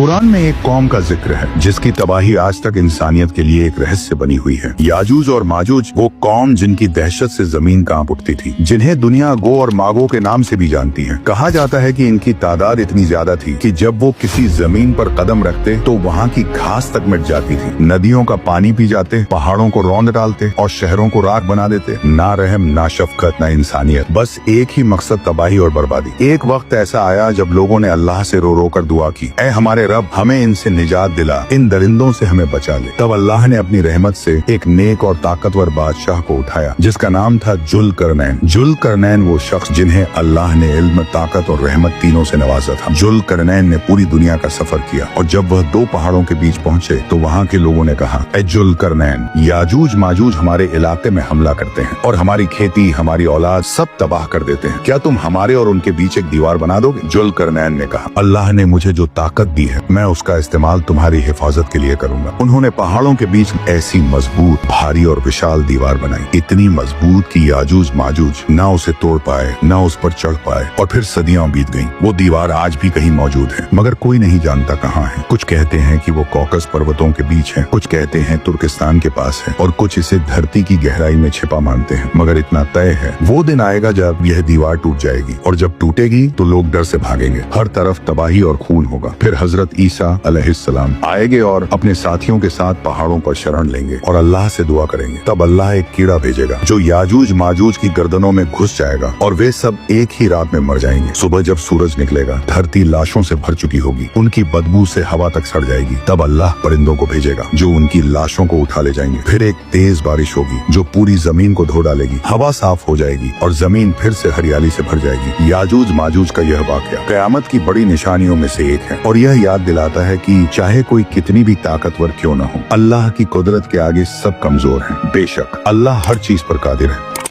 कुरान में एक कौम का जिक्र है जिसकी तबाही आज तक इंसानियत के लिए एक रहस्य बनी हुई है। याजूज और माजूज, वो कौम जिनकी दहशत से जमीन कांप उठती थी, जिन्हें दुनिया गो और मागो के नाम से भी जानती है। कहा जाता है कि इनकी तादाद इतनी ज्यादा थी कि जब वो किसी जमीन पर कदम रखते तो वहाँ की घास तक मिट जाती थी। नदियों का पानी पी जाते, पहाड़ों को रौंद डालते और शहरों को राख बना देते। ना रहम, ना शफकत, ना इंसानियत, बस एक ही मकसद, तबाही और बर्बादी। एक वक्त ऐसा आया जब लोगों ने अल्लाह से रो रो कर दुआ की, ऐ हमारे रब, हमें इनसे निजात दिला, इन दरिंदों से हमें बचा ले। तब अल्लाह ने अपनी रहमत से एक नेक और ताकतवर बादशाह को उठाया जिसका नाम था जुल्करनैन। जुल्करनैन वो शख्स जिन्हें अल्लाह ने इल्म, ताकत और रहमत तीनों से नवाजा था। जुल्करनैन ने पूरी दुनिया का सफर किया और जब वह दो पहाड़ों के बीच पहुँचे तो वहाँ के लोगों ने कहा, ऐ जुल्करनैन, याजूज माजूज हमारे इलाके में हमला करते हैं और हमारी खेती, हमारी औलाद सब तबाह कर देते हैं। क्या तुम हमारे और उनके बीच एक दीवार बना दोगे? जुल्करनैन ने कहा, अल्लाह ने मुझे जो ताकत दी है मैं उसका इस्तेमाल तुम्हारी हिफाजत के लिए करूंगा। उन्होंने पहाड़ों के बीच ऐसी मजबूत, भारी और विशाल दीवार बनाई, इतनी मजबूत कि याजूज माजूज ना उसे तोड़ पाए, ना उस पर चढ़ पाए और फिर सदियां बीत गईं। वो दीवार आज भी कहीं मौजूद है मगर कोई नहीं जानता कहाँ है। कुछ कहते हैं कि वो कॉकस पर्वतों के बीच है, कुछ कहते हैं तुर्किस्तान के पास है और कुछ इसे धरती की गहराई में छिपा मानते हैं। मगर इतना तय है, वो दिन आएगा जब यह दीवार टूट जाएगी और जब टूटेगी तो लोग डर से भागेंगे। हर तरफ तबाही और खून होगा। फिर हजरत ईसा अलैहिस्सलाम आएंगे और अपने साथियों के साथ पहाड़ों पर शरण लेंगे और अल्लाह से दुआ करेंगे। तब अल्लाह एक कीड़ा भेजेगा जो याजूज माजूज की गर्दनों में घुस जाएगा और वे सब एक ही रात में मर जाएंगे। सुबह जब सूरज निकलेगा धरती लाशों से भर चुकी होगी, उनकी बदबू से हवा तक सड़ जाएगी। तब अल्लाह परिंदों को भेजेगा जो उनकी लाशों को उठा ले जाएंगे। फिर एक तेज बारिश होगी जो पूरी जमीन को धो डालेगी। हवा साफ हो जाएगी और जमीन फिर से हरियाली से भर जाएगी। याजूज माजूज का यह वाकया कयामत की बड़ी निशानियों में से एक है और यह याद दिलाता है कि चाहे कोई कितनी भी ताकतवर क्यों न हो, अल्लाह की कुदरत के आगे सब कमजोर हैं। बेशक अल्लाह हर चीज पर कादिर है।